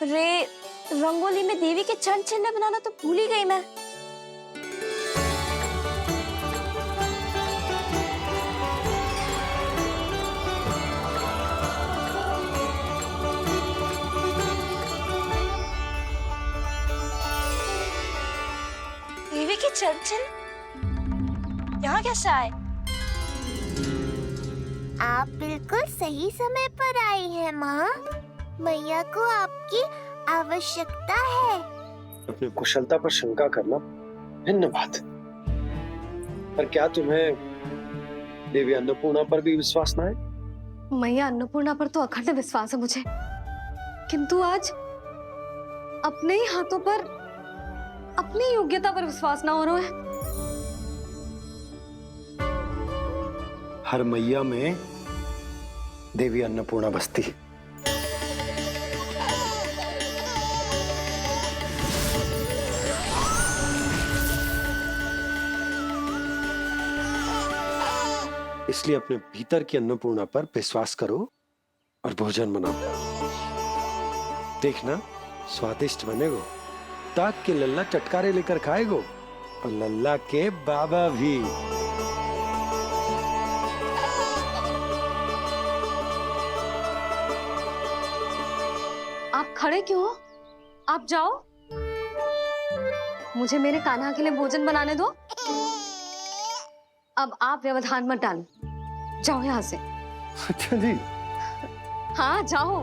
रे, रंगोली में देवी के चरण चिन्ह बनाना तो भूल ही गई मैं। देवी के चरण चिन्ह यहाँ कैसे आए? आप बिल्कुल सही समय पर आई हैं माँ। मैया को आपकी आवश्यकता है। अपनी कुशलता पर शंका करना भिन्न बात, पर क्या तुम्हें देवी अन्नपूर्णा पर भी विश्वास न है? मैया अन्नपूर्णा पर तो अखंड विश्वास है मुझे, किंतु आज अपने ही हाथों पर अपनी योग्यता पर विश्वास ना हो रहा है। हर मैया में देवी अन्नपूर्णा बसती है। इसलिए अपने भीतर की अन्नपूर्णा पर विश्वास करो और भोजन बनाओ। देखना स्वादिष्ट बनेगो। ताक के लल्ला चटकारे लेकर खाएगो और लल्ला के बाबा भी। आप खड़े क्यों हो? आप जाओ, मुझे मेरे कान्हा के लिए भोजन बनाने दो। अब आप व्यवधान मत डालो, जाओ यहाँ से। अच्छा जी। हाँ जाओ।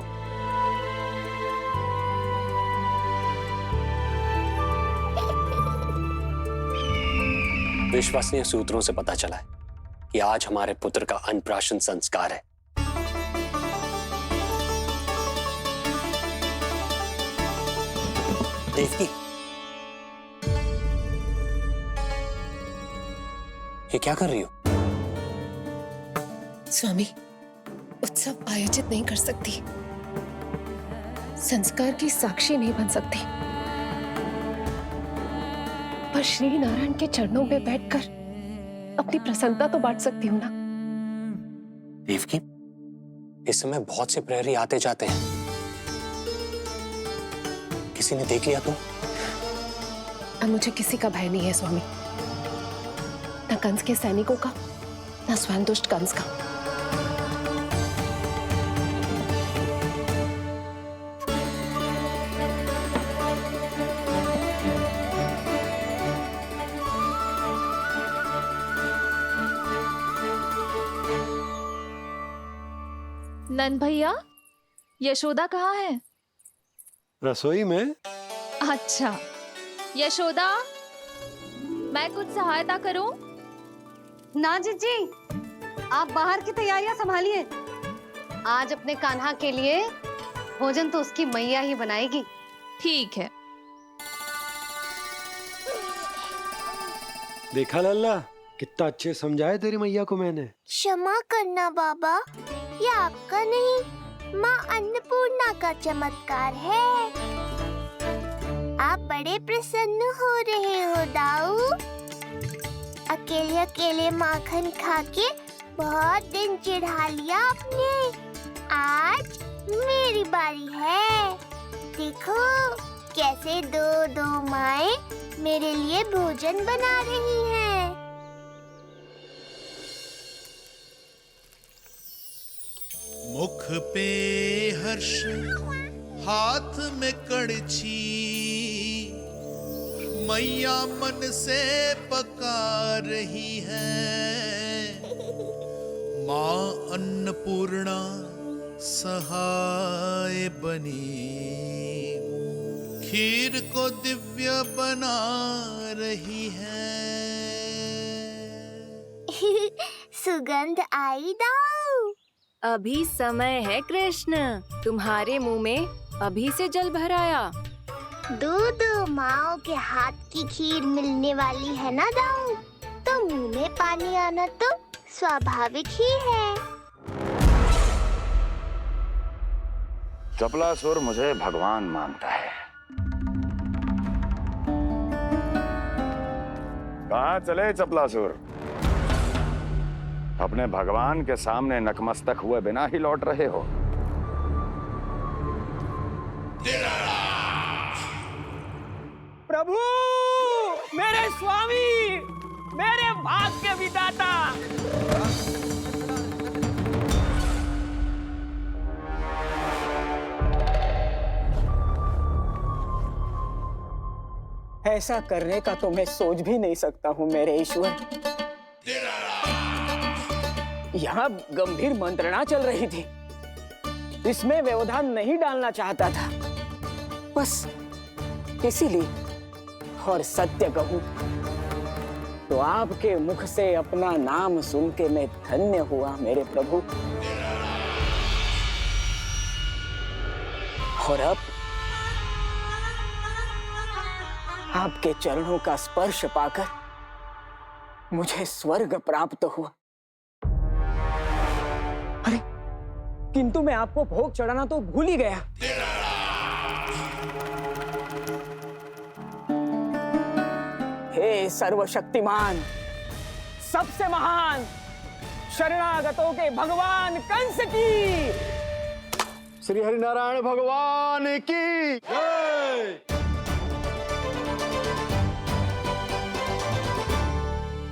विश्वसनीय सूत्रों से पता चला है कि आज हमारे पुत्र का अन्नप्राशन संस्कार है। देवकी, ये क्या कर रही हो? स्वामी, उत्सव आयोजित नहीं कर सकती, संस्कार की साक्षी नहीं बन सकती, पर श्री नारायण के चरणों में बैठकर अपनी प्रसन्नता तो बांट सकती हूँ ना। देवकी, इस समय बहुत से प्रहरी आते जाते हैं, किसी ने देख लिया तो? अब मुझे किसी का भय नहीं है स्वामी, न कंस के सैनिकों का, न स्वयं दुष्ट कंस का। नंद भैया, यशोदा कहाँ है? रसोई में। अच्छा, यशोदा, मैं कुछ सहायता करूं? ना जीजी, आप बाहर की तैयारियां संभालिए। आज अपने कान्हा के लिए भोजन तो उसकी मैया ही बनाएगी। ठीक है। देखा लल्ला, कितना अच्छे समझाए तेरी मैया को मैंने। क्षमा करना बाबा, ये आपका नहीं, माँ अन्नपूर्णा का चमत्कार है। आप बड़े प्रसन्न हो रहे हो दाऊ। अकेले अकेले माखन खा के बहुत दिन चिढ़ा लिया आपने। आज मेरी बारी है। देखो कैसे दो दो माएं मेरे लिए भोजन बना रही हैं। मुख पे हर्ष, हाथ में कड़छी, मैया मन से पका रही है। माँ अन्नपूर्णा सहाय बनी, खीर को दिव्य बना रही है। सुगंध आई दाऊ। अभी समय है कृष्ण, तुम्हारे मुंह में अभी से जल भर आया। दो माओ के हाथ की खीर मिलने वाली है ना दाऊ, तो मुंह में पानी आना तो स्वाभाविक ही है। चपलासुर मुझे भगवान मानता है। कहाँ चले चपलासुर? अपने भगवान के सामने नतमस्तक हुए बिना ही लौट रहे हो। स्वामी, मेरे भाग्य विधाता। ऐसा करने का तो मैं सोच भी नहीं सकता हूँ मेरे ईश्वर। यहाँ गंभीर मंत्रणा चल रही थी, इसमें व्यवधान नहीं डालना चाहता था, बस इसीलिए। और सत्य कहूं तो आपके मुख से अपना नाम सुन के मैं धन्य हुआ मेरे प्रभु। और अब आपके चरणों का स्पर्श पाकर मुझे स्वर्ग प्राप्त हुआ। अरे किंतु मैं आपको भोग चढ़ाना तो भूल ही गया। हे सर्वशक्तिमान, सबसे महान, शरणागतों के भगवान कंस की, श्री हरिनारायण भगवान की जय।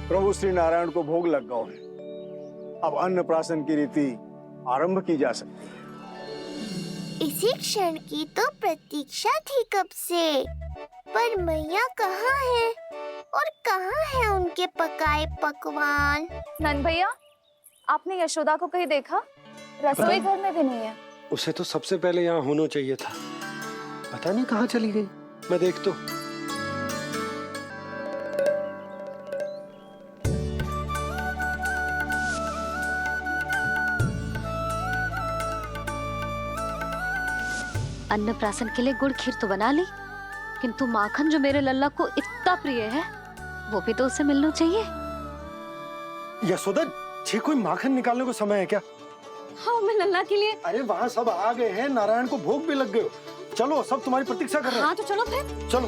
प्रभु श्री नारायण को भोग लग गया है, अब अन्नप्राशन की रीति आरंभ की जा सकती है। इसी क्षण की तो प्रतीक्षा थी कब से, पर मैया कहाँ है और कहाँ है उनके पकाए पकवान? नंद भैया, आपने यशोदा को कहीं देखा? रसोई घर में भी नहीं है। उसे तो सबसे पहले यहाँ होना चाहिए था, पता नहीं कहाँ चली गई। मैं देख तो। अन्नप्राशन के लिए गुड़ खीर तो बना ली, किंतु माखन जो मेरे लल्ला को इतना प्रिय है वो भी तो उसे मिलना चाहिए। यशोदा जी, कोई माखन निकालने को समय है क्या? हाँ, मैं लल्ला के लिए। अरे वहाँ सब आ गए हैं, नारायण को भोग भी लग गए। चलो, सब तुम्हारी प्रतीक्षा कर रहे हैं। हाँ तो चलो फिर। चलो।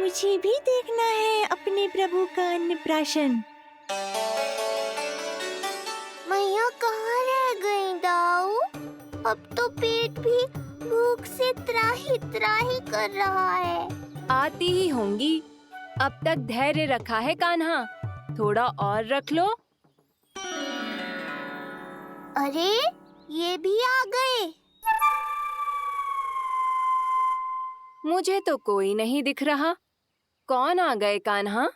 मुझे भी देखना है अपने प्रभु का अन्नप्राशन। मैया कहाँ रह गई दाऊ? अब तो पेट भी भूख से त्राही त्राही कर रहा है। आती ही होंगी। अब तक धैर्य रखा है कान्हा, थोड़ा और रख लो। अरे ये भी आ गए। मुझे तो कोई नहीं दिख रहा। कौन आ गए कान्हा?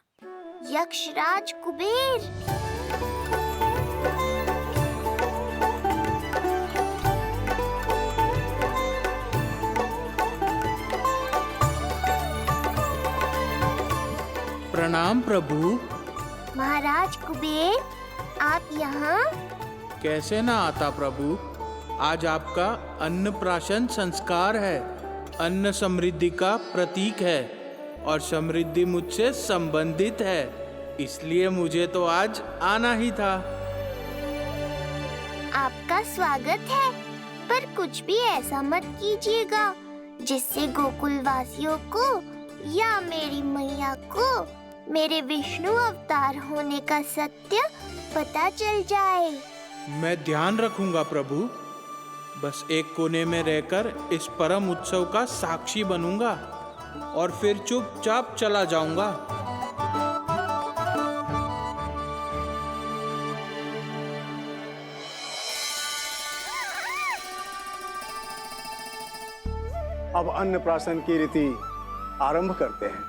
यक्षराज कुबेर। प्रणाम प्रभु। महाराज कुबेर, आप यहाँ? कैसे ना आता प्रभु, आज आपका अन्नप्राशन संस्कार है। अन्न समृद्धि का प्रतीक है और समृद्धि मुझसे संबंधित है, इसलिए मुझे तो आज आना ही था। आपका स्वागत है, पर कुछ भी ऐसा मत कीजिएगा जिससे गोकुल वासियों को या मेरी मैया को मेरे विष्णु अवतार होने का सत्य पता चल जाए। मैं ध्यान रखूंगा प्रभु, बस एक कोने में रहकर इस परम उत्सव का साक्षी बनूंगा और फिर चुपचाप चला जाऊंगा। अब अन्नप्राशन की रीति आरंभ करते हैं।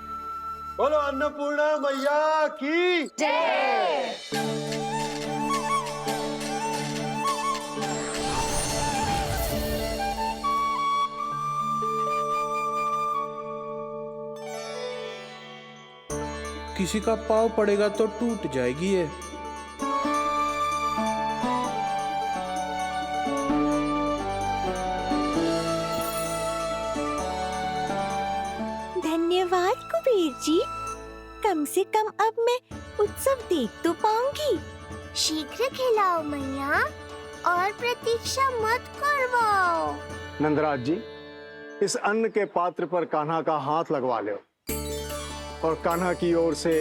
बोलो अन्नपूर्णा मैया की जय। किसी का पाँव पड़ेगा तो टूट जाएगी ये। धन्यवाद कुबेर जी, कम से कम अब मैं उत्सव देख तो पाऊंगी। शीघ्र खिलाओ मैया और प्रतीक्षा मत करवाओ। नंदराज जी, इस अन्न के पात्र पर कान्हा का हाथ लगवा लो और कान्हा की ओर से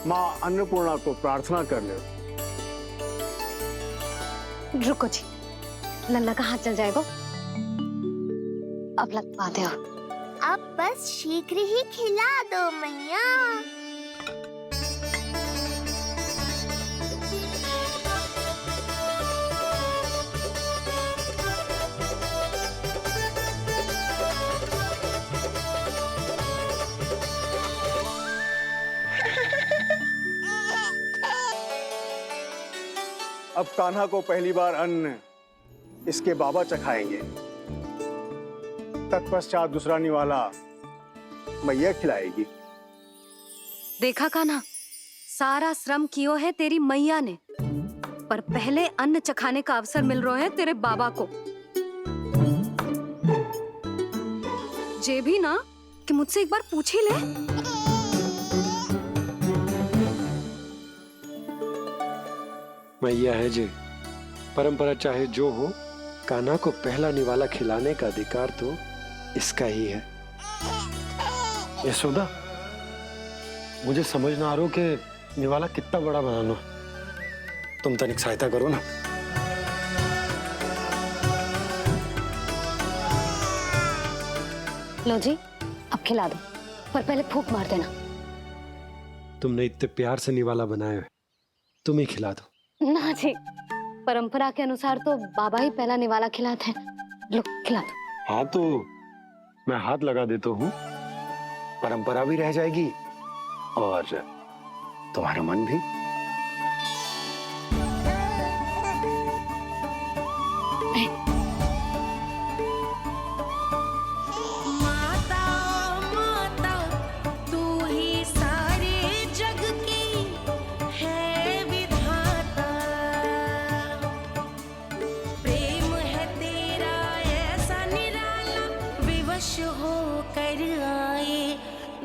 माँ अन्नपूर्णा को प्रार्थना कर लो। रुको जी, लल्ला का हाथ चल जाएगा। अब लगवा दो। अब बस शीघ्र ही खिला दो मैया। अब कान्हा को पहली बार अन्न इसके बाबा चखाएंगे, तत्पश्चात दूसरा निवाला मैया खिलाएगी। देखा कान्हा, सारा श्रम कियो है तेरी मैया ने, पर पहले अन्न चखाने का अवसर मिल रहा है तेरे बाबा को। जे भी ना कि मुझसे एक बार पूछ ही ले। मैया है जी, परंपरा चाहे जो हो, कान्हा को पहला निवाला खिलाने का अधिकार तो इसका ही है। यशोदा, मुझे समझ ना आ रहा कि निवाला कितना बड़ा बनाना। तुम तनिक सहायता करो ना। लो जी, अब खिला दो, पर पहले फूंक मार देना। तुमने इतने प्यार से निवाला बनाया है, तुम ही खिला दो। ना जी, परंपरा के अनुसार तो बाबा ही पहला निवाला खिलाते हैं। लो खिला दो। हाँ तो मैं हाथ लगा देता हूँ, परंपरा भी रह जाएगी और तुम्हारा मन भी।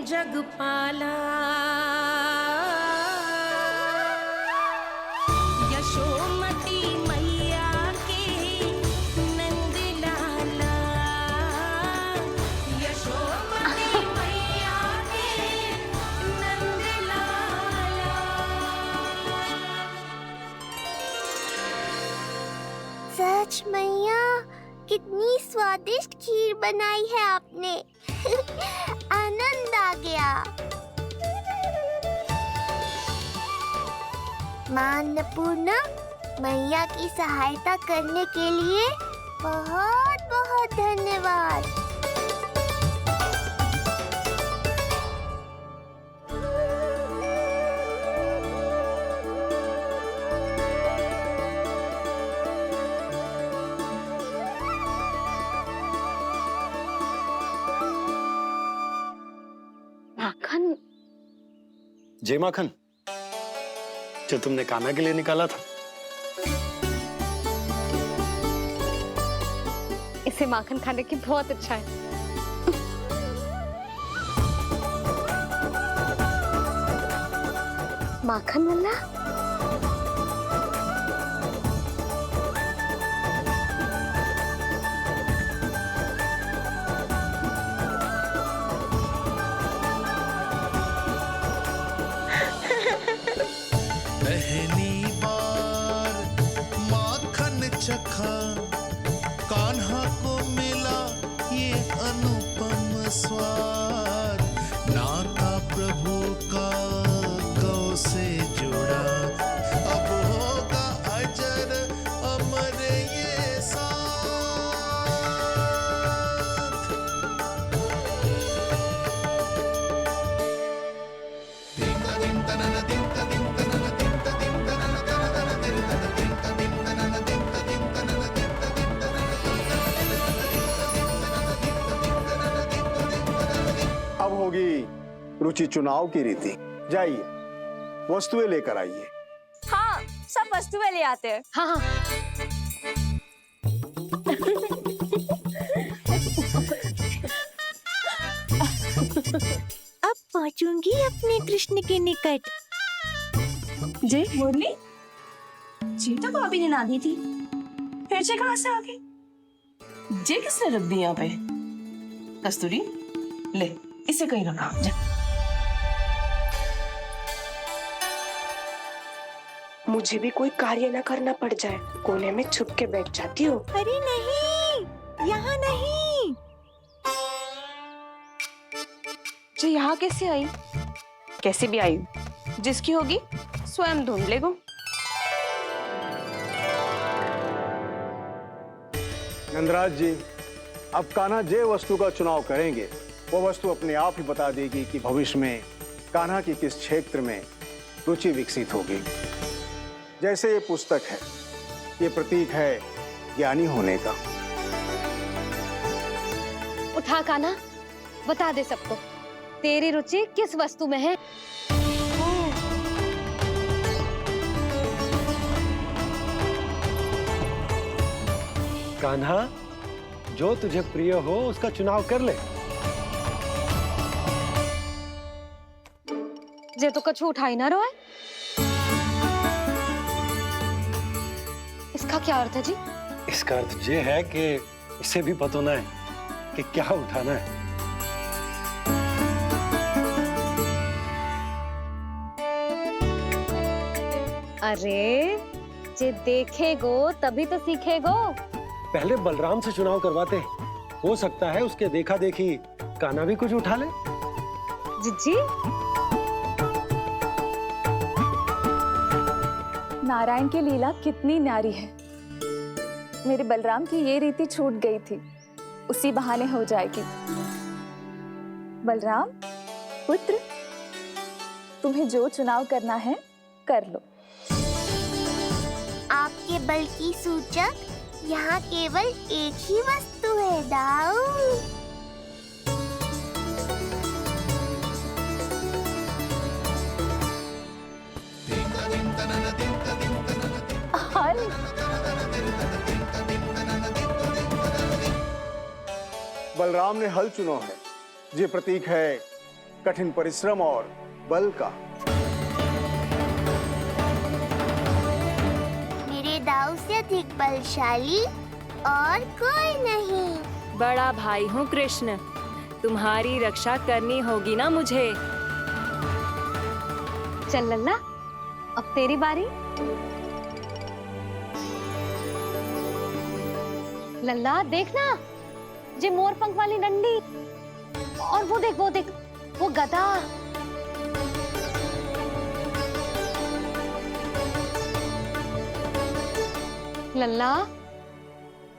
जगपाला यशोमती मैया के नंद लाला, यशोमती मैया के नंद लाला। सच मैया, कितनी स्वादिष्ट खीर बनाई है आपने। आनंद आ गया। मां अन्नपूर्णा, मैया की सहायता करने के लिए बहुत बहुत धन्यवाद। माखन? जय माखन, जो तुमने कान्हा के लिए निकाला था। इसे माखन खाने की बहुत इच्छा है। माखन लल्ला, पहली बार माखन चखा, कान्हा को मिला ये अनुपम स्वाद। नाता प्रभु का गौ से जुड़ा, अब होगा अजर अमर ये साथ। अब होगी रुचि चुनाव की रीति। जाइए, वस्तुएं लेकर आइए। हाँ, सब वस्तुएं ले आते हैं। हाँ हाँ। अब पहुंचूंगी अपने कृष्ण के निकट। जय मुरली, जी तो भाभी ने ना दी थी, फिर से कहाँ से आ गई? जे किसने रख दी यहाँ पे? कस्तूरी, ले इसे कहीं रखा जा। मुझे भी कोई कार्य न करना पड़ जाए, कोने में छुप के बैठ जाती हूँ। अरे नहीं, यहाँ नहीं। जी यहाँ कैसे आई? कैसे भी आई, जिसकी होगी स्वयं ढूंढ लेगो। नंदराज जी, अब कान्हा जे वस्तु का चुनाव करेंगे वो वस्तु अपने आप ही बता देगी कि भविष्य में कान्हा की किस क्षेत्र में रुचि विकसित होगी। जैसे ये पुस्तक है, ये प्रतीक है ज्ञानी होने का। उठा कान्हा, बता दे सबको तेरी रुचि किस वस्तु में है। कान्हा, जो तुझे प्रिय हो उसका चुनाव कर ले। जे तो कछु उठाई ना रोए। इसका क्या अर्थ है जी? इसका अर्थ ये है कि इसे भी पता ना है कि क्या उठाना है। अरे जे देखेगो तभी तो सीखेगो। पहले बलराम से चुनाव करवाते हैं, हो सकता है उसके देखा देखी कान्हा भी कुछ उठा ले। जिज्जी, नारायण की लीला कितनी न्यारी है। मेरे बलराम की ये रीति छूट गई थी, उसी बहाने हो जाएगी। बलराम पुत्र, तुम्हें जो चुनाव करना है कर लो। आपके बल की सूचक यहाँ केवल एक ही वस्तु है दाऊ। बलराम ने हल चुना है, ये प्रतीक है कठिन परिश्रम और बल का। मेरे दाऊ से अधिक बलशाली और कोई नहीं। बड़ा भाई हूँ कृष्ण, तुम्हारी रक्षा करनी होगी ना मुझे। चल लल्ला, अब तेरी बारी। लल्ला देखना, जे मोर पंख वाली डंडी, और वो देख वो गदा। लल्ला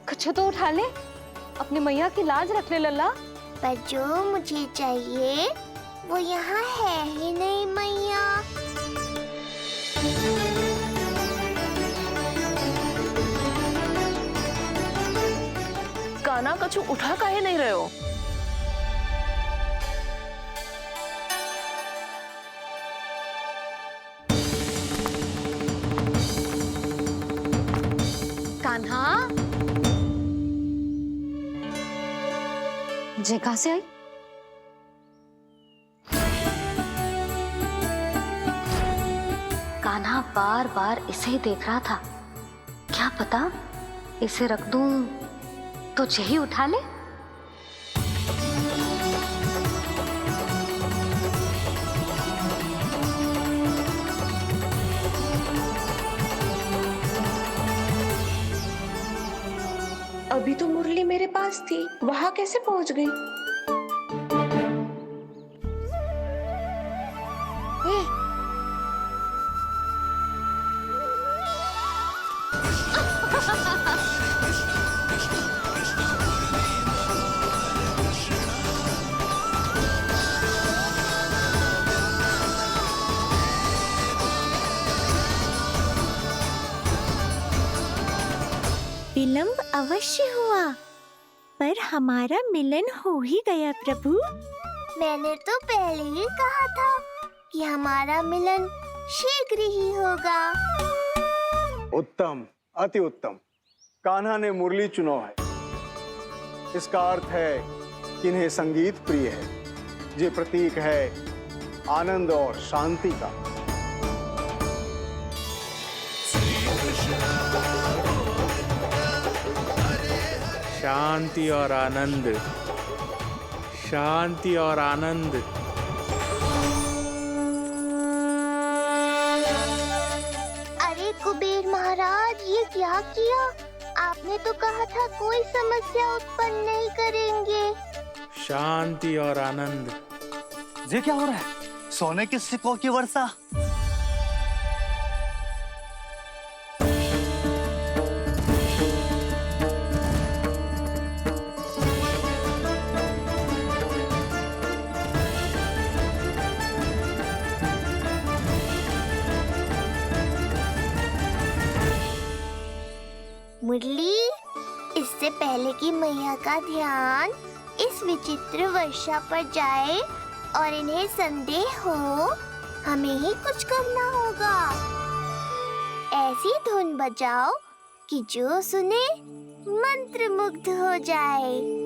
कुछ तो उठा ले, अपनी मैया की लाज रख ले लल्ला। पर जो मुझे चाहिए वो यहाँ है ही नहीं मैया। कान्हा कछु उठा काहे नहीं रहे हो? कान्हा, जे कहां से आई? कान्हा बार बार इसे ही देख रहा था। क्या पता इसे रख दूं तो यही उठा ले। अभी तो मुरली मेरे पास थी, वहां कैसे पहुंच गई? विलंब अवश्य हुआ, पर हमारा मिलन हो ही गया प्रभु। मैंने तो पहले ही कहा था कि हमारा मिलन शीघ्र ही होगा। उत्तम, अति उत्तम। कान्हा ने मुरली चुना है, इसका अर्थ है कि इन्हें संगीत प्रिय है। ये प्रतीक है आनंद और शांति का। शांति और आनंद, शांति और आनंद। अरे क्या किया? आपने तो कहा था कोई समस्या उत्पन्न नहीं करेंगे। शांति और आनंद। ये क्या हो रहा है? सोने के सिक्कों की वर्षा। मुरली, इससे पहले कि मैया का ध्यान इस विचित्र वर्षा पर जाए और इन्हें संदेह हो, हमें ही कुछ करना होगा। ऐसी धुन बजाओ कि जो सुने मंत्रमुग्ध हो जाए।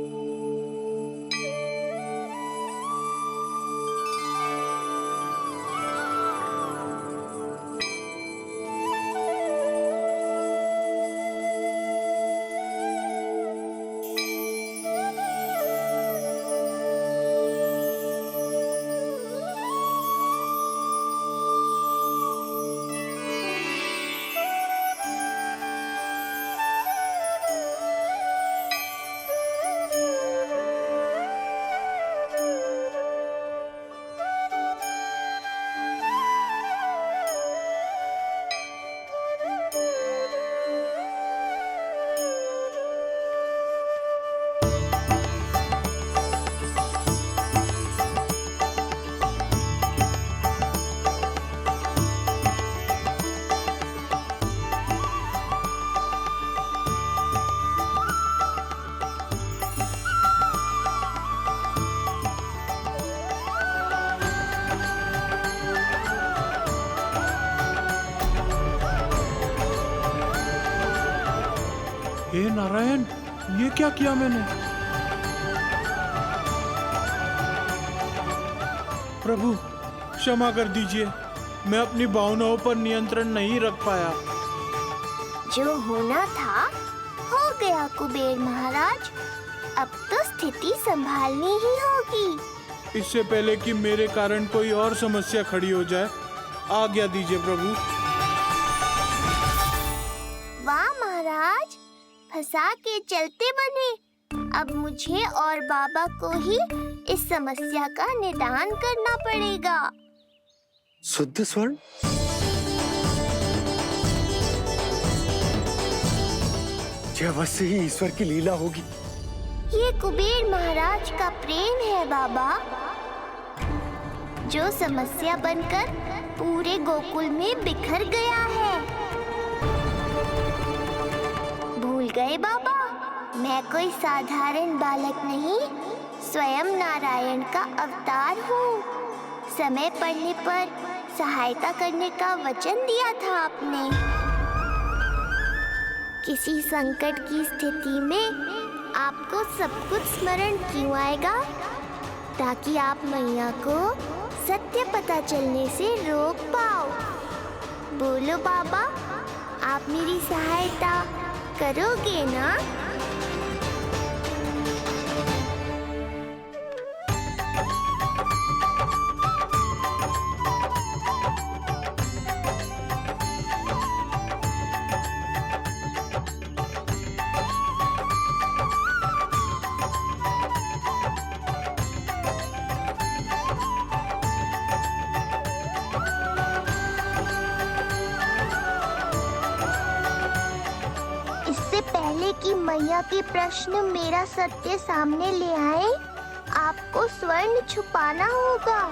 हे नारायण, ये क्या किया मैंने? प्रभु क्षमा कर दीजिए, मैं अपनी भावनाओं पर नियंत्रण नहीं रख पाया। जो होना था हो गया कुबेर महाराज। अब तो स्थिति संभालनी ही होगी। इससे पहले कि मेरे कारण कोई और समस्या खड़ी हो जाए, आज्ञा दीजिए प्रभु। वाह महाराज, फंसा के चलते बने। अब मुझे और बाबा को ही इस समस्या का निदान करना पड़ेगा। शुद्ध स्वर्ण? यह अवश्य ही ईश्वर की लीला होगी। ये कुबेर महाराज का प्रेम है बाबा, जो समस्या बनकर पूरे गोकुल में बिखर गया है। भूल गए बाबा, मैं कोई साधारण बालक नहीं, स्वयं नारायण का अवतार हूँ। समय पड़ने पर सहायता करने का वचन दिया था आपने। किसी संकट की स्थिति में आपको सब कुछ स्मरण क्यों आएगा? ताकि आप मैया को सत्य पता चलने से रोक पाओ। बोलो बाबा, आप मेरी सहायता करोगे ना? इससे पहले कि मैया के प्रश्न मेरा सत्य सामने ले आए, आपको स्वर्ण छुपाना होगा।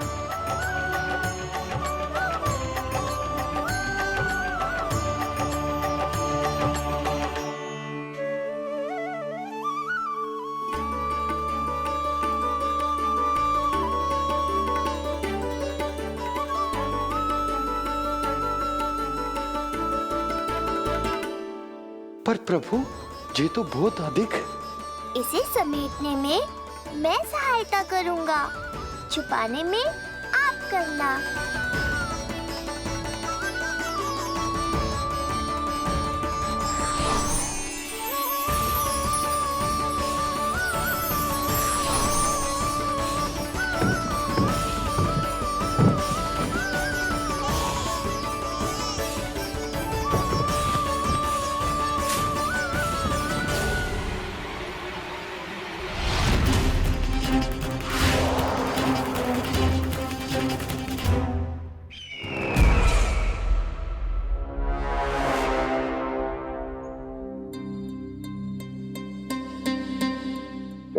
पर प्रभु, ये तो बहुत अधिक। इसे समेटने में मैं सहायता करूंगा, छुपाने में आप करना।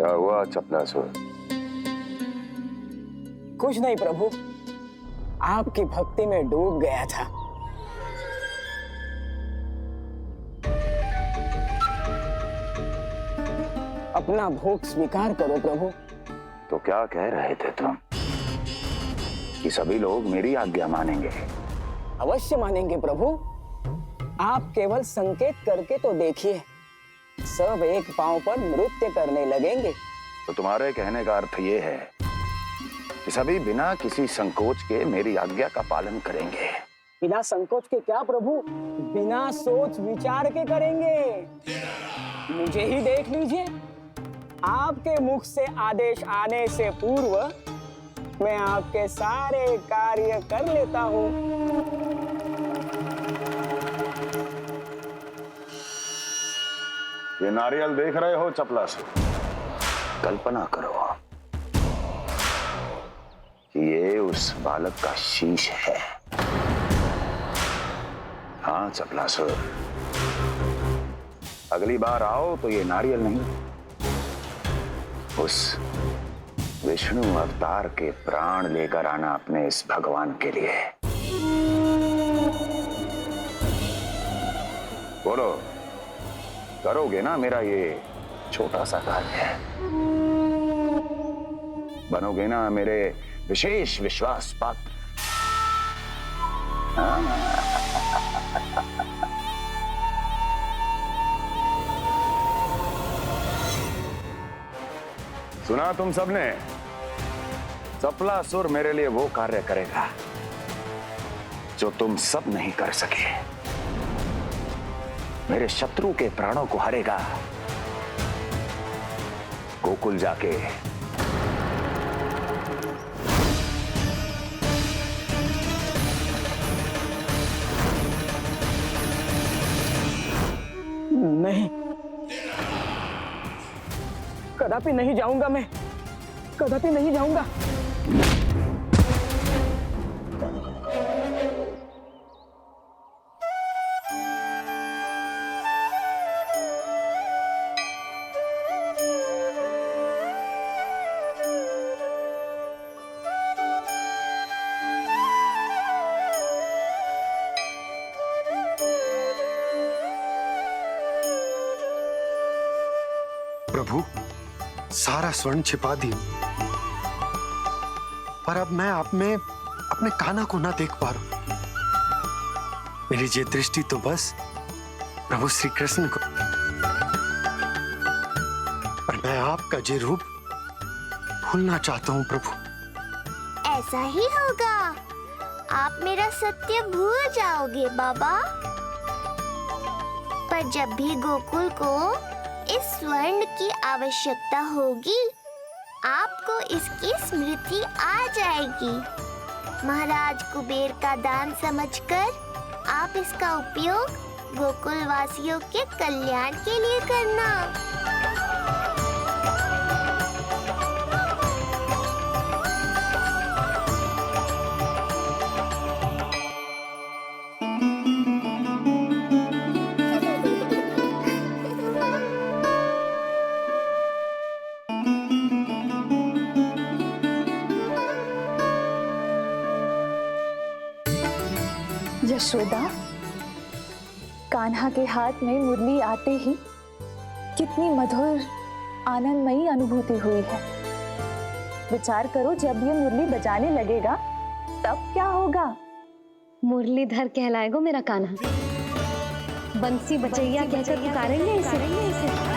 क्या हुआ चपलासुर? कुछ नहीं प्रभु, आपकी भक्ति में डूब गया था। अपना भोग स्वीकार करो प्रभु। तो क्या कह रहे थे तुम कि सभी लोग मेरी आज्ञा मानेंगे? अवश्य मानेंगे प्रभु। आप केवल संकेत करके तो देखिए, सब एक पांव पर नृत्य करने लगेंगे। तो तुम्हारे कहने का अर्थ ये है कि सभी बिना किसी संकोच के मेरी आज्ञा का पालन करेंगे? बिना संकोच के क्या प्रभु, बिना सोच विचार के करेंगे। मुझे ही देख लीजिए, आपके मुख से आदेश आने से पूर्व मैं आपके सारे कार्य कर लेता हूँ। ये नारियल देख रहे हो चपलासुर? कल्पना करो कि ये उस बालक का शीश है। हाँ चपलासुर, अगली बार आओ तो ये नारियल नहीं, उस विष्णु अवतार के प्राण लेकर आना अपने इस भगवान के लिए। बोलो, करोगे ना मेरा ये छोटा सा कार्य? बनोगे ना मेरे विशेष विश्वास पात्र? सुना तुम सबने? चपलासुर मेरे लिए वो कार्य करेगा जो तुम सब नहीं कर सके। मेरे शत्रु के प्राणों को हरेगा। गोकुल जाके नहीं, कदापि नहीं जाऊंगा मैं, कदापि नहीं जाऊंगा। प्रभु, सारा स्वर्ण छिपा दी, पर अब मैं आप में अपने कान्हा को ना देख पा रहा हूं। मेरी ये दृष्टि तो बस प्रभु श्री कृष्ण को, पर मैं आपका ये रूप भूलना चाहता हूं प्रभु। ऐसा ही होगा, आप मेरा सत्य भूल जाओगे बाबा। पर जब भी गोकुल को इस स्वर्ण की आवश्यकता होगी, आपको इसकी स्मृति आ जाएगी। महाराज कुबेर का दान समझकर आप इसका उपयोग गोकुल वासियों के कल्याण के लिए करना। यशोदा, कान्हा के हाथ में मुरली आते ही कितनी मधुर आनंदमयी अनुभूति हुई है। विचार करो, जब ये मुरली बजाने लगेगा तब क्या होगा? मुरलीधर कहलाएगा मेरा कान्हा। बंसी बचैया कहकर पुकारेंगे इसे।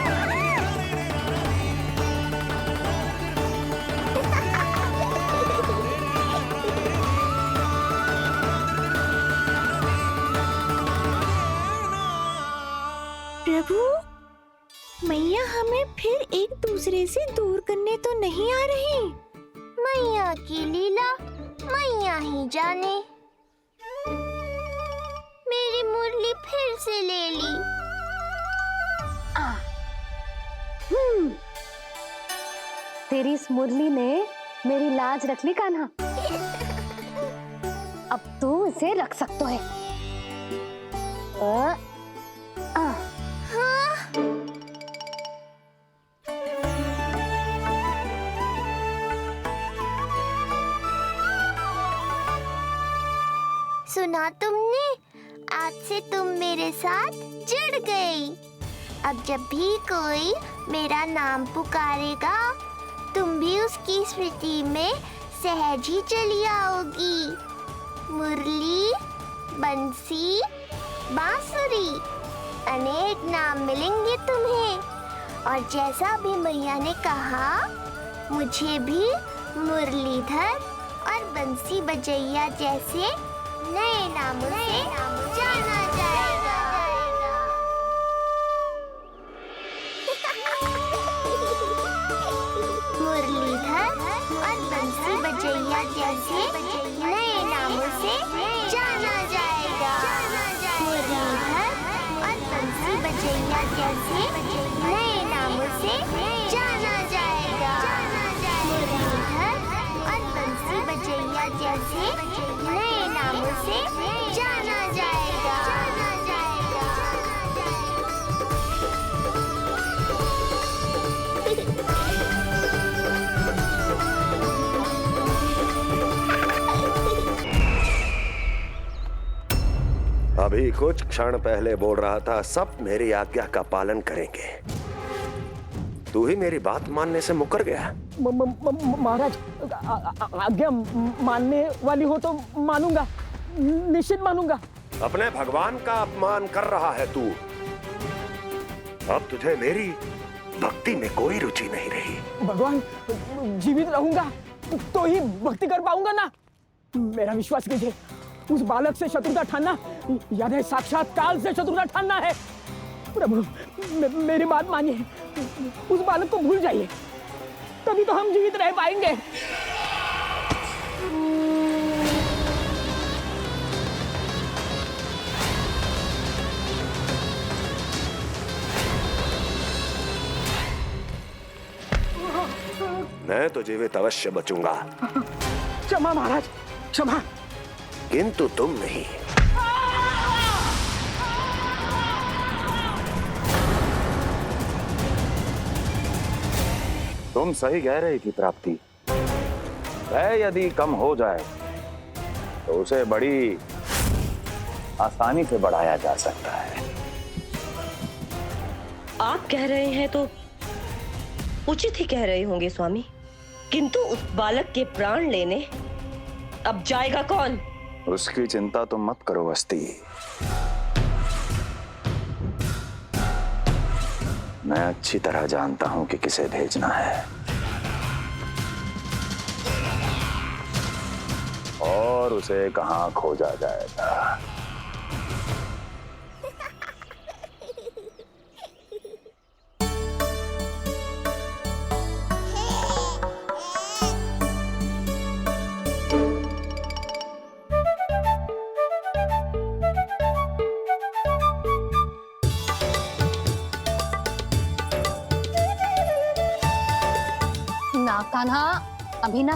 प्रभु, मैया हमें फिर एक दूसरे से दूर करने तो नहीं आ रही। मैया की लीला मैया ही जाने। मेरी मुरली फिर से ले ली। तेरी इस मुरली ने मेरी लाज रख ली कान्हा। अब तू इसे रख सकता है। सुना तुमने? आज से तुम मेरे साथ जुड़ गई। अब जब भी कोई मेरा नाम पुकारेगा, तुम भी उसकी स्मृति में सहज ही चली आओगी। मुरली, बंसी, बांसुरी, अनेक नाम मिलेंगे तुम्हें। और जैसा भी मैया ने कहा, मुझे भी मुरलीधर और बंसी बजैया जैसे नए नामों से जाना जाएगा। मुरलीधर और बंसी बजैया जैसे नए नामों से जाना जाएगा। मुरलीधर और बंसी बजैया जैसे नए नामों से जाना जाएगा। मुरलीधर और बंसी बजैया जैसे नए नामों से जाना जाएगा। अभी कुछ क्षण पहले बोल रहा था सब मेरी आज्ञा का पालन करेंगे। तू ही मेरी बात मानने से मुकर गया। महाराज, आज्ञा मानने वाली हो तो मानूंगा, निश्चित मानूंगा। अपने भगवान का अपमान कर रहा है तू। अब तुझे मेरी भक्ति में कोई रुचि नहीं रही। भगवान, जीवित रहूंगा तो ही भक्ति कर पाऊंगा ना। मेरा विश्वास कीजिए, उस बालक से शत्रुता ठानना यानी साक्षात काल से शत्रुता ठानना है। प्रभु, मेरी बात मानिए, उस बालक को भूल जाइए, तभी तो हम जीवित रह पाएंगे। मैं तो जीवित अवश्य बचूंगा। क्षमा महाराज, क्षमा। किंतु तुम नहीं। तुम सही कह रही थी प्राप्ति। भय यदि कम हो जाए तो उसे बड़ी आसानी से बढ़ाया जा सकता है। आप कह रहे हैं तो उचित ही कह रहे होंगे स्वामी, किंतु उस बालक के प्राण लेने अब जाएगा कौन? उसकी चिंता तुम मत करो वस्ती। मैं अच्छी तरह जानता हूं कि किसे भेजना है और उसे कहां खोजा जाएगा। कान्हा, अभी ना।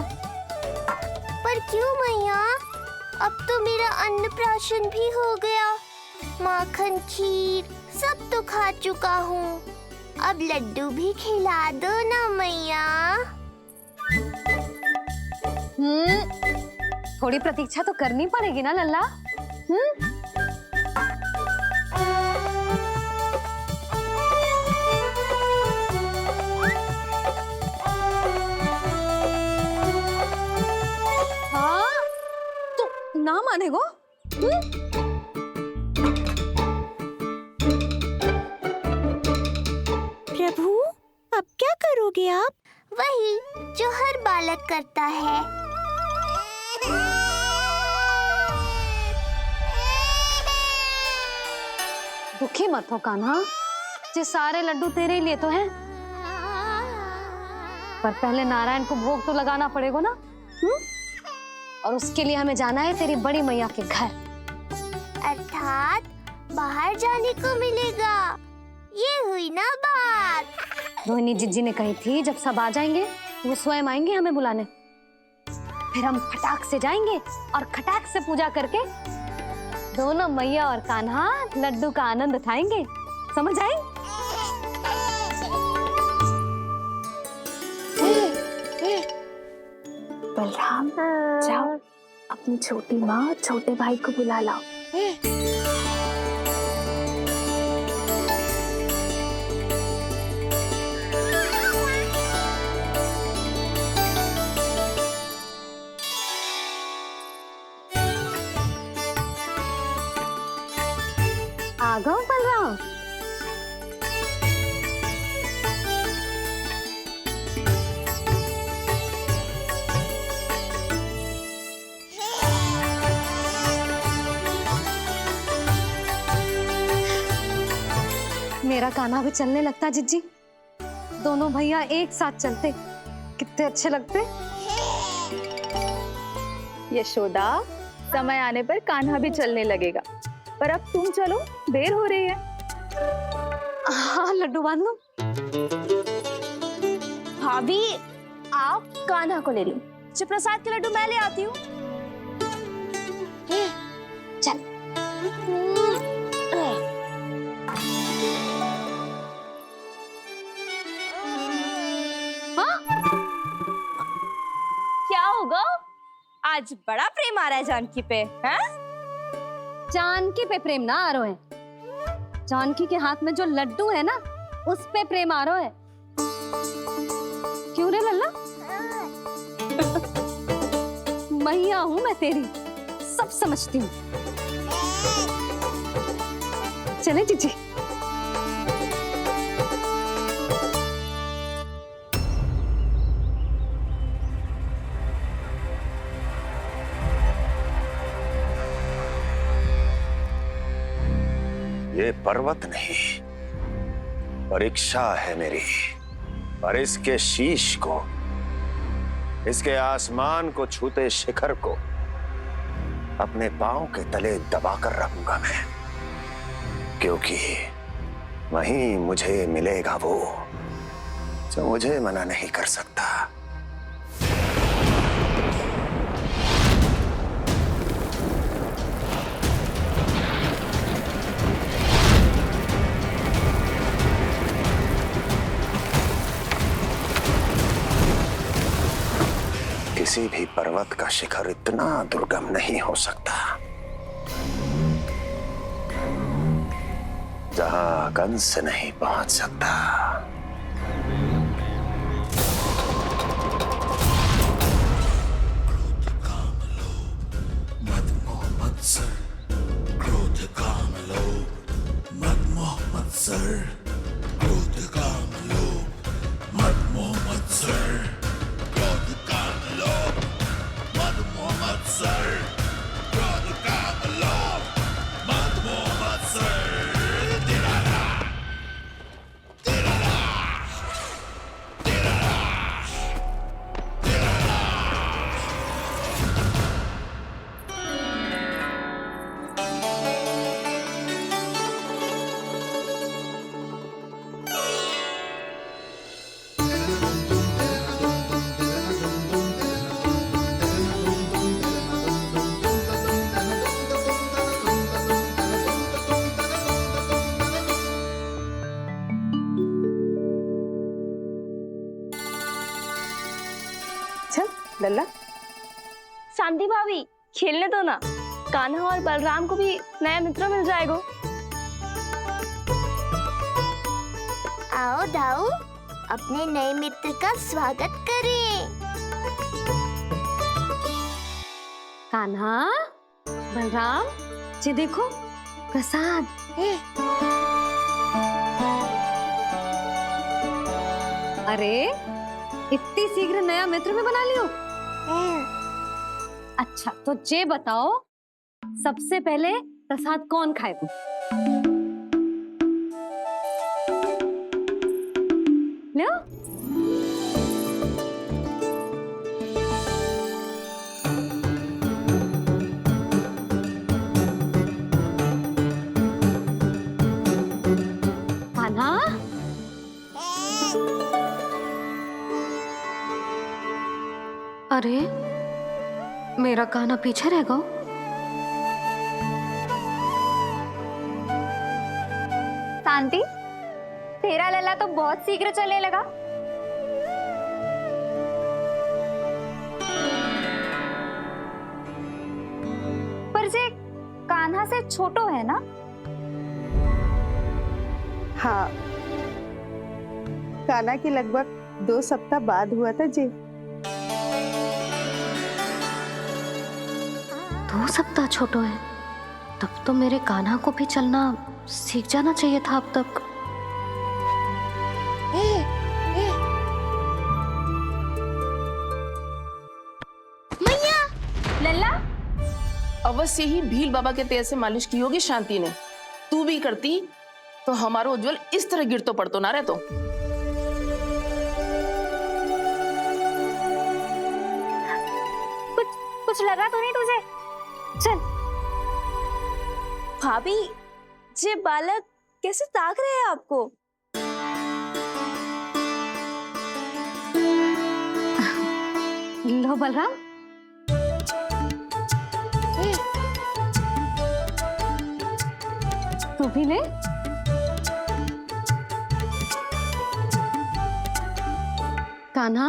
पर क्यों मैया? अब तो मेरा अन्नप्राशन भी हो गया। माखन, खीर सब तो खा चुका हूँ। अब लड्डू भी खिला दो ना मैया। थोड़ी प्रतीक्षा तो करनी पड़ेगी ना लल्ला। ना माने गो? प्रभु, अब क्या करोगे आप? वही जो हर बालक करता है। दुखी मत हो कान्हा, ये सारे लड्डू तेरे ही लिए तो हैं। पर पहले नारायण को भोग तो लगाना पड़ेगा ना। और उसके लिए हमें जाना है तेरी बड़ी मैया के घर। अर्थात बाहर जाने को मिलेगा। ये हुई ना बात। रोहिणी जिज्जी ने कही थी जब सब आ जाएंगे वो स्वयं आएंगे हमें बुलाने। फिर हम फटाक से जाएंगे और खटाक से पूजा करके दोनों मैया और कान्हा लड्डू का आनंद उठाएंगे। समझ आई? बलराम, जाओ अपनी छोटी माँ और छोटे भाई को बुला लाओ। आ गओ बलराम। मेरा कान्हा भी चलने लगता जिज्जी। दोनों भैया एक साथ चलते कितने अच्छे लगते। यशोदा, समय आने पर कान्हा भी चलने लगेगा, पर अब तुम चलो, देर हो रही है। हाँ लड्डू बांध लो। भाभी आप कान्हा को ले लो, प्रसाद के लड्डू मैं ले आती हूँ। चल। क्या होगा? आज बड़ा प्रेम आ रहा है जानकी पे, हैं? जानकी पे प्रेम ना आ रहा है, जानकी के हाथ में जो लड्डू है ना, उस पे प्रेम आ रहा है। क्यों रे लल्ला? मैया हूं मैं तेरी, सब समझती हूँ। चले जीजी। ये पर्वत नहीं, परीक्षा है मेरी, पर इसके शीश को, इसके आसमान को छूते शिखर को अपने पांव के तले दबाकर रखूंगा मैं, क्योंकि वहीं मुझे मिलेगा वो जो मुझे मना नहीं कर सकता। किसी भी पर्वत का शिखर इतना दुर्गम नहीं हो सकता जहां कंस नहीं पहुंच सकता। क्रोध काम लोभ मद मोह मत्सर, क्रोध काम लोभ मद मोह मत्सर, क्रोध काम लोभ मद मोह मत्सर, क्रोध काम लोभ मद मोह मत्सर। लल्ला, शांति भाभी खेलने दो ना, कान्हा और बलराम को भी नया मित्र मिल जाएगा। आओ दाऊ, अपने नए मित्र का स्वागत करें। कान्हा, बलराम, जी देखो प्रसाद। अरे इतनी शीघ्र नया मित्र भी बना लियो? अच्छा तो जे बताओ, सबसे पहले प्रसाद कौन खाएगा? लो। कान्हा, अरे मेरा कान्हा पीछे रह गया। शांति, तेरा लल्ला तो बहुत शीघ्र चलने लगा। कान्हा से छोटो है ना? हाँ, कान्हा की लगभग 2 सप्ताह बाद हुआ था जी। 2 सप्ताह छोटो है? तब तो मेरे कान्हा को भी चलना सीख जाना चाहिए था अब तक। लल्ला, अवश्य ही भील बाबा के तेल से मालिश की होगी शांति ने। तू भी करती तो हमारा उज्जवल इस तरह गिर तो पड़तो ना रहतो। कुछ लगा तो नहीं तुझे? चल। भाभी, ये बालक कैसे ताक रहे हैं आपको? लो बलराम, तू भी ले। कान्हा,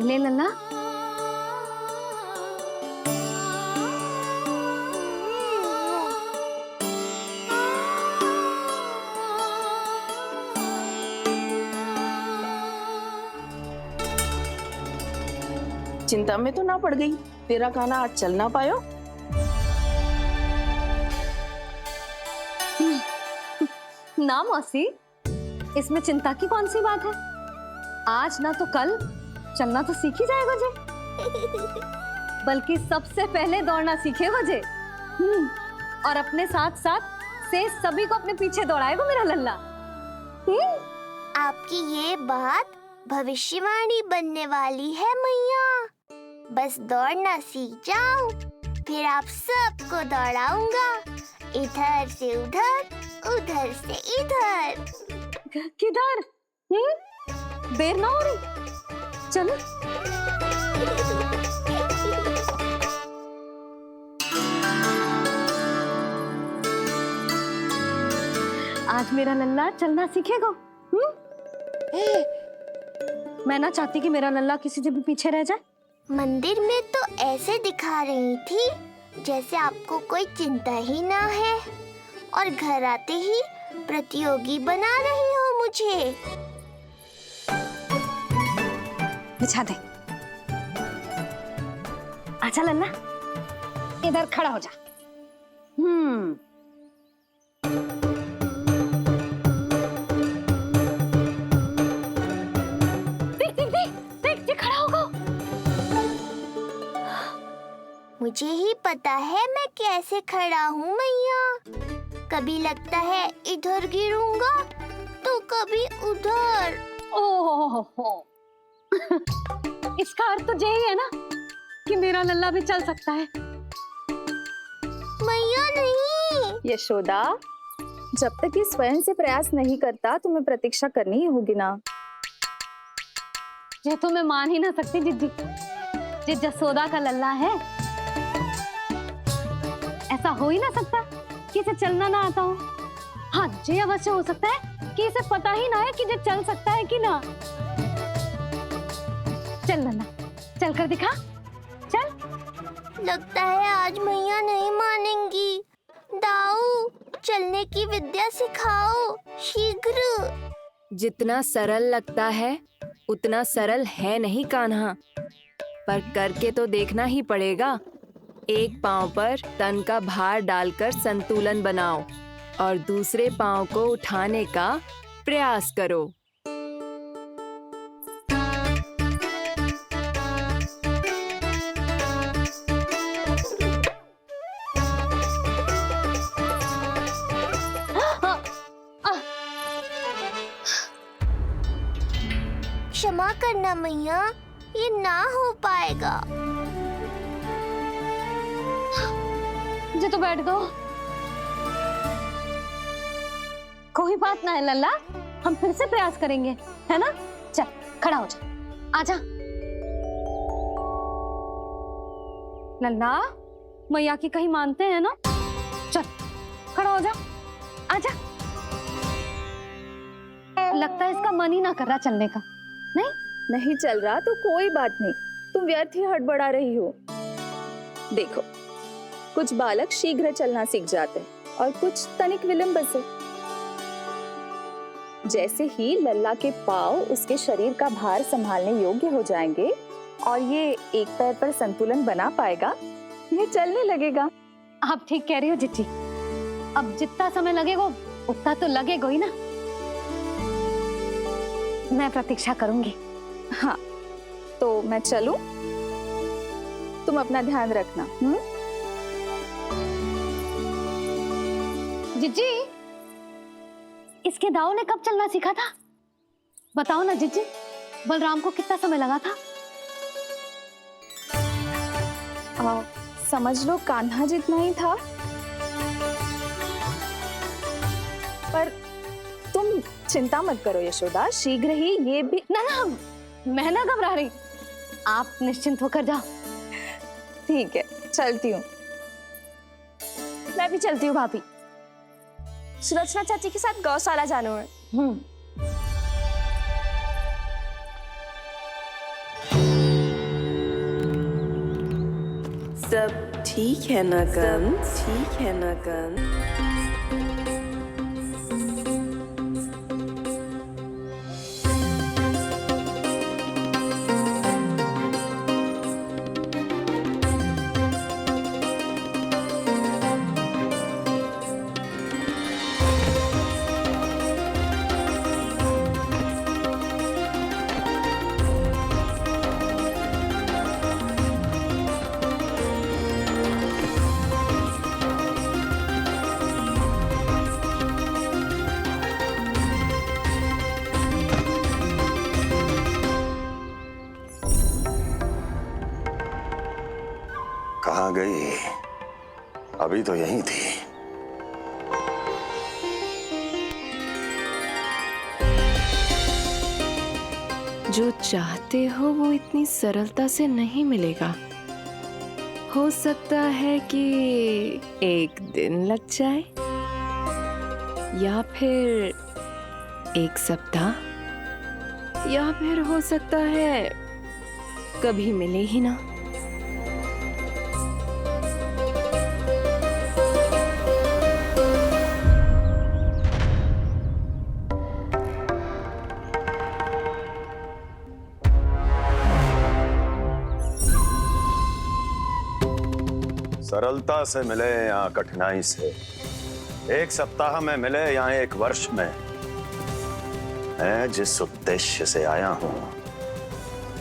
ले लल्ला। चिंता में तो ना पड़ गई? तेरा कान्हा आज चल ना पायो? ना मौसी, इसमें चिंता की कौन सी बात है? आज ना तो कल चलना तो सीख ही जाएगा जे। बल्कि सबसे पहले दौड़ना सीखेगा जे। और अपने साथ साथ से सभी को अपने पीछे दौड़ाएगा मेरा लल्ला। आपकी ये बात भविष्यवाणी बनने वाली है मैया। बस दौड़ना सीख जाऊं, फिर आप सबको दौड़ाऊंगा, इधर से उधर, उधर से इधर। किधर? देर ना हो रही? चलो। आज मेरा लल्ला चलना सीखेगा। मैं ना चाहती कि मेरा लल्ला किसी से भी पीछे रह जाए। मंदिर में तो ऐसे दिखा रही थी जैसे आपको कोई चिंता ही ना है, और घर आते ही प्रतियोगी बना रही हो मुझे। बिछा दे। अच्छा लल्ला, इधर खड़ा हो जा। देख खड़ा होगा। मुझे ही पता है मैं कैसे खड़ा हूँ मैया। कभी लगता है इधर गिरूंगा तो कभी उधर। ओह, इसका अर्थ तो यही है ना कि मेरा लल्ला भी चल सकता है। मैया नहीं। यशोदा, जब तक ये स्वयं से प्रयास नहीं करता तुम्हें प्रतीक्षा करनी ही होगी ना। ये तो मैं मान ही ना सकती जिद्दी, ये जसोदा का लल्ला है। ऐसा हो ही ना सकता कि इसे चलना ना आता हो। हाँ, ये अवश्य हो सकता है कि इसे पता ही ना है कि ये चल सकता है कि ना। चल लल्ला, चल कर दिखा। चल। लगता है आज मैया नहीं मानेंगी। दाऊ, चलने की विद्या सिखाओ शीघ्र। जितना सरल लगता है उतना सरल है नहीं कान्हा, पर करके तो देखना ही पड़ेगा। एक पांव पर तन का भार डालकर संतुलन बनाओ और दूसरे पांव को उठाने का प्रयास करो। क्षमा करना मैया, ये ना हो पाएगा। जी तो बैठ गो। कोई बात ना है लल्ला, हम फिर से प्रयास करेंगे, है ना? चल खड़ा हो जा, आजा। लल्ला, मैया की कहीं मानते हैं ना? चल खड़ा हो जा, आजा। लगता है इसका मन ही ना कर रहा चलने का। नहीं चल रहा तो कोई बात नहीं, तुम व्यर्थ ही हड़बड़ा रही हो। देखो, कुछ बालक शीघ्र चलना सीख जाते हैं और कुछ तनिक विलंब से। जैसे ही लल्ला के पांव उसके शरीर का भार संभालने योग्य हो जाएंगे और ये एक पैर पर संतुलन बना पाएगा, ये चलने लगेगा। आप ठीक कह रही हो जिज्जी। अब जितना समय लगेगा उतना तो लगेगा ही ना। मैं प्रतीक्षा करूंगी। हाँ, तो मैं चलूं? तुम अपना ध्यान रखना। जिज्जी, इसके दाऊ ने कब चलना सीखा था? बताओ ना जिज्जी, बलराम को कितना समय लगा था? समझ लो कान्हा जितना ही था। पर तुम चिंता मत करो यशोदा, शीघ्र ही ये भी। ना, मैं ना घबरा रही, आप निश्चिंत होकर जाओ। ठीक है, चलती हूँ। मैं भी चलती हूँ भाभी। सुलोचना चाची के साथ गौशाला जाना है। सब ठीक है ना कंस? ठीक है ना कंस? कहाँ गई? अभी तो यहीं थी। जो चाहते हो वो इतनी सरलता से नहीं मिलेगा। हो सकता है कि एक दिन लग जाए या फिर एक सप्ताह, या फिर हो सकता है कभी मिले ही ना। सरलता से मिले या कठिनाई से, एक सप्ताह में मिले या एक वर्ष में, मैं जिस उद्देश्य से आया हूं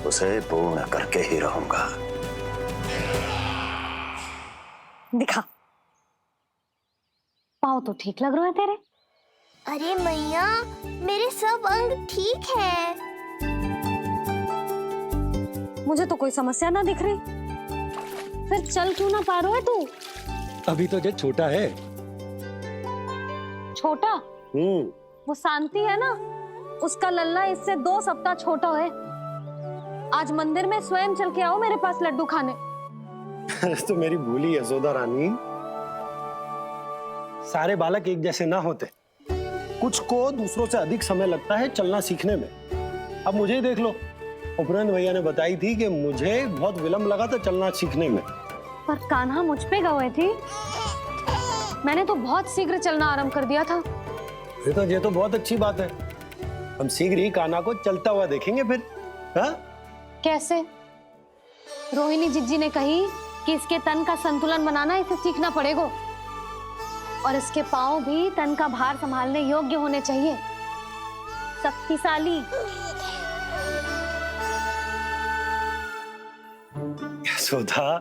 उसे पूर्ण करके ही रहूंगा। दिखा, पाँव तो ठीक लग रहे हैं तेरे। अरे मैया, मेरे सब अंग ठीक है। मुझे तो कोई समस्या ना दिख रही। फिर चल क्यों ना पा रहा है तू? अभी तो जो छोटा है। छोटा? वो शांति है ना, उसका लल्ला इससे 2 सप्ताह छोटा है। आज मंदिर में स्वयं चल के आओ मेरे पास लड्डू खाने। तो मेरी भूली यशोदा रानी, सारे बालक एक जैसे ना होते। कुछ को दूसरों से अधिक समय लगता है चलना सीखने में। अब मुझे ही देख लो, उपरांत भैया ने बताई थी कि मुझे बहुत विलंब लगा था चलना सीखने में। पर कान्हा मुझ पे गए थी, मैंने तो बहुत शीघ्र चलना आरंभ कर दिया था। ये तो बहुत अच्छी बात है। हम शीघ्र ही कान्हा को चलता हुआ देखेंगे फिर। हाँ? कैसे? रोहिणी जिज्जी ने कही कि इसके तन का संतुलन बनाना इसे सीखना पड़ेगा और इसके पांव भी तन का भार संभालने योग्य होने चाहिए। शक्तिशाली। यशोदा,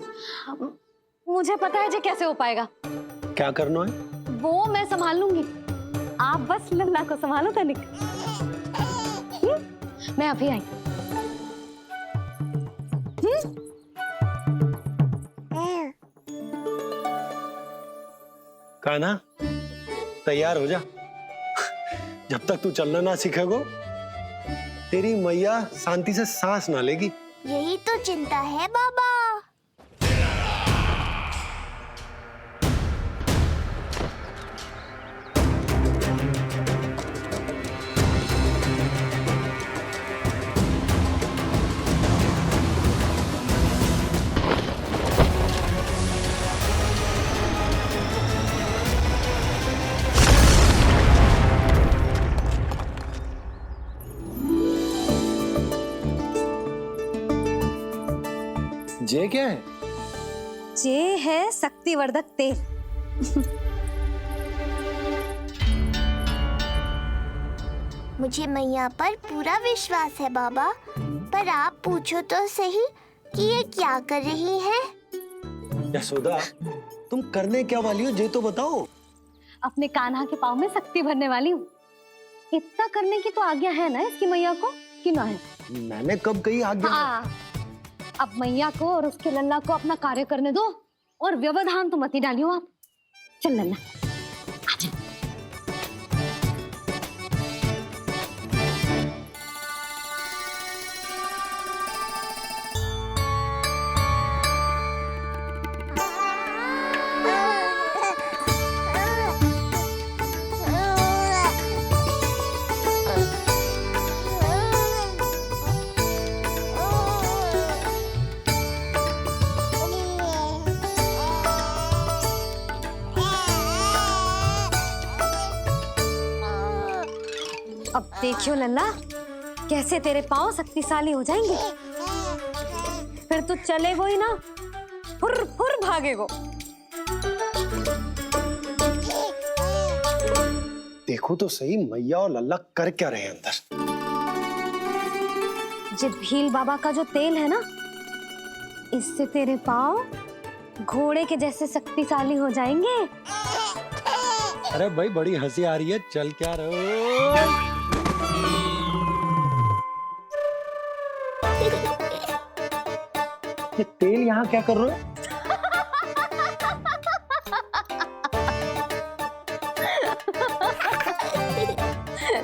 मुझे पता है जी कैसे हो पाएगा। क्या करना है? वो मैं संभाल लूंगी, आप बस लल्ला को संभालो तनिक। मैं अभी आई। कान्हा, तैयार हो जा। जब तक तू चलना ना सीखेगो, तेरी मैया शांति से सांस ना लेगी। यही तो चिंता है बाबा। जे क्या है? जे है शक्तिवर्धक तेल। मुझे मैया पर पूरा विश्वास है बाबा, पर आप पूछो तो सही कि ये क्या कर रही है? यशोदा, तुम करने क्या वाली हो जे तो बताओ। अपने कान्हा के पाँव में शक्ति भरने वाली हूँ। इतना करने की तो आज्ञा है ना इसकी मैया को, कि ना है? मैंने कब कही आज्ञा? हाँ, अब मैया को और उसके लल्ला को अपना कार्य करने दो और व्यवधान तो मत ही डालियो आप। चल लल्ला, आजा। अब देखियो लल्ला, कैसे तेरे पाँव शक्तिशाली हो जाएंगे। फिर तू चलेगो ही ना, फुर फुर भागेगो। देखो तो सही मैया और लल्ला कर क्या रहे हैं अंदर। ये भील बाबा का जो तेल है ना, इससे तेरे पाँव घोड़े के जैसे शक्तिशाली हो जाएंगे। अरे भाई बड़ी हंसी आ रही है, चल क्या रहो। ये तेल यहाँ क्या कर रहे हो?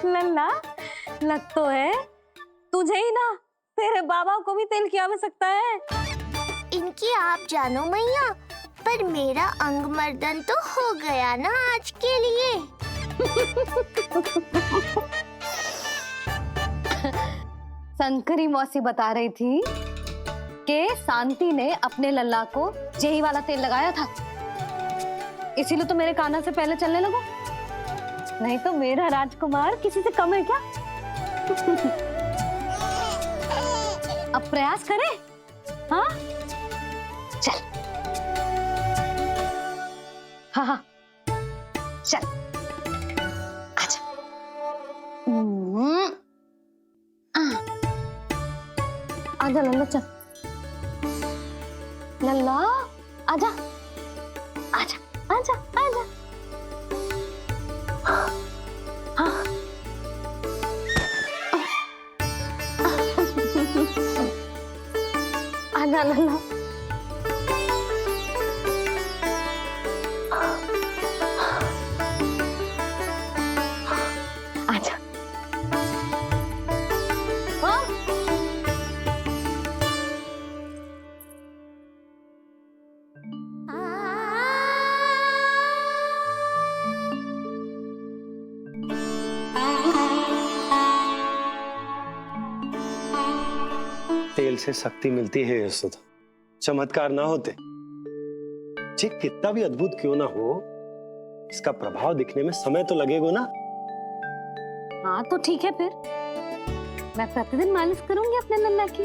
लल्ला, लग तो है तुझे ही ना, तेरे बाबा को भी तेल की आवश्यकता है। इनकी आप जानो मैया, पर मेरा अंग मर्दन तो हो गया ना आज के लिए। शंकरी मौसी बता रही थी कि शांति ने अपने लल्ला को यही वाला तेल लगाया था, इसीलिए तो मेरे कान्हा से पहले चलने लगो। नहीं तो मेरा राजकुमार किसी से कम है क्या? अब प्रयास करें? हाँ, चल। हाँ हाँ, चल, आजा। आजा लल्ला, चल। लल्ला, आजा, आजा, आजा, आजा। हाँ। आजा लल्ला। आजा। हाँ। तेल से शक्ति मिलती है यशोदा, चमत्कार ना होते। जे कितना भी अद्भुत क्यों ना हो, इसका प्रभाव दिखने में समय तो लगेगा ना। हाँ तो ठीक है, फिर मैं प्रतिदिन मालिश करूंगी अपने लल्ला की।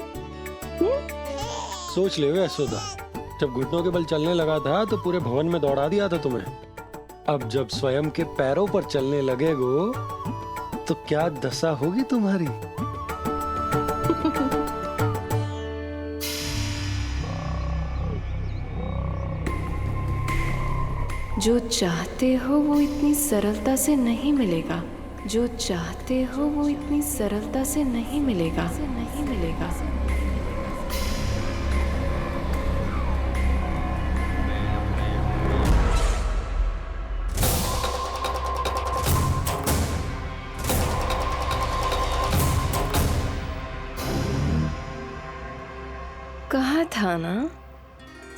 सोच ले यशोदा, जब घुटनों के बल चलने लगा था तो पूरे भवन में दौड़ा दिया था तुम्हें। अब जब स्वयं के पैरों पर चलने लगेगो तो क्या दशा होगी तुम्हारी। जो चाहते हो वो इतनी सरलता से नहीं मिलेगा। जो चाहते हो वो इतनी सरलता से नहीं मिलेगा। नहीं मिलेगा। कहा था ना,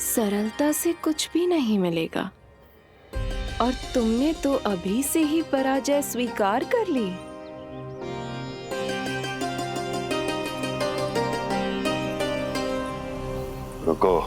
सरलता से कुछ भी नहीं मिलेगा। और तुमने तो अभी से ही पराजय स्वीकार कर ली। रुको।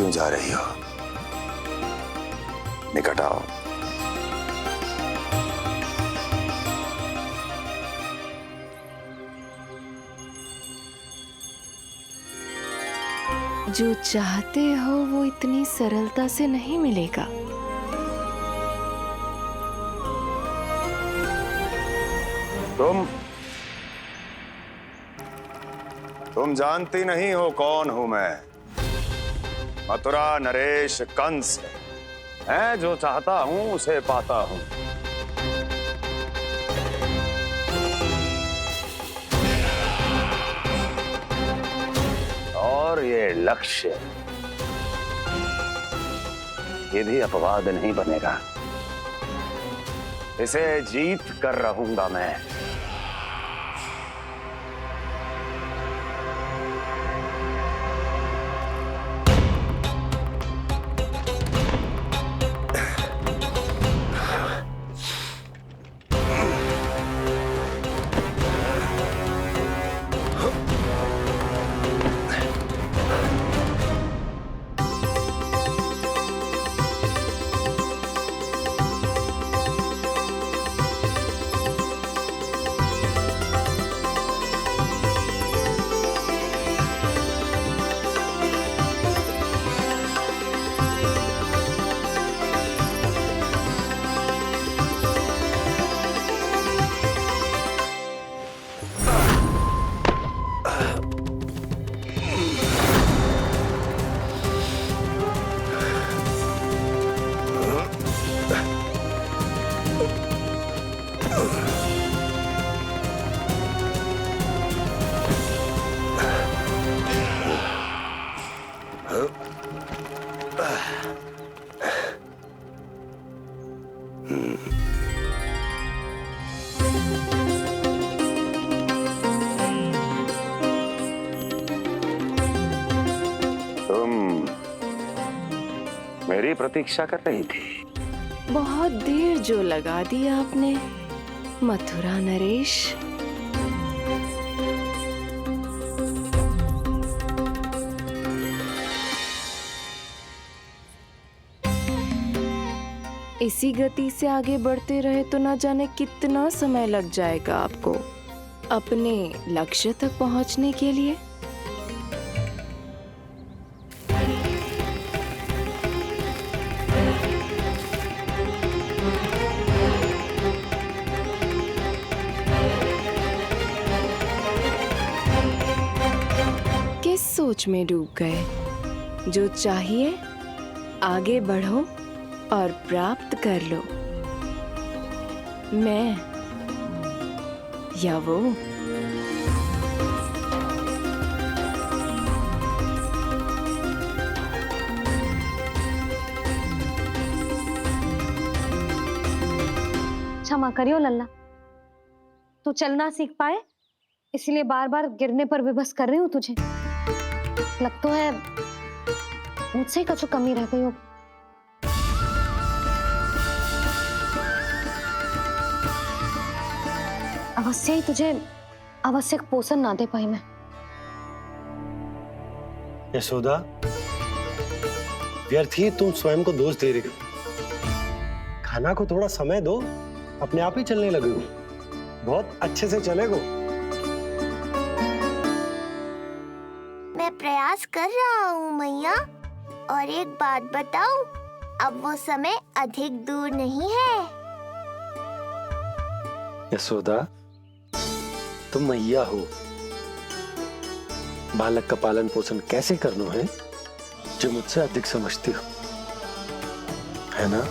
क्यों जा रही हो? निकट आओ। जो चाहते हो वो इतनी सरलता से नहीं मिलेगा। तुम जानती नहीं हो कौन हूं मैं। मथुरा नरेश कंस है, जो चाहता हूं उसे पाता हूं। और ये लक्ष्य, ये भी अपवाद नहीं बनेगा। इसे जीत कर रहूंगा मैं। मेरी प्रतीक्षा कर रही थी। बहुत देर जो लगा दी आपने मथुरा नरेश। इसी गति से आगे बढ़ते रहे तो ना जाने कितना समय लग जाएगा आपको अपने लक्ष्य तक पहुंचने के लिए। किस सोच में डूब गए? जो चाहिए आगे बढ़ो और प्राप्त कर लो। मैं या वो? क्षमा करियो लल्ला, तू चलना सीख पाए इसलिए बार बार गिरने पर विवश कर रही हूँ तुझे। लगता है मुझसे कुछ कमी रह गई हो। अवश्य ही तुझे आवश्यक पोषण ना दे पाई मैं। यशोदा, व्यर्थ ही तुम स्वयं को दोष दे रही हो। खाना को थोड़ा समय दो, अपने आप ही चलने लगेगो। बहुत अच्छे से चलेगो। मैं प्रयास कर रहा हूँ मैया। और एक बात बताऊं, अब वो समय अधिक दूर नहीं है। यशोदा, तुम मैया हो। बालक का पालन पोषण कैसे करना है जो मुझसे अधिक समझती हो, है ना?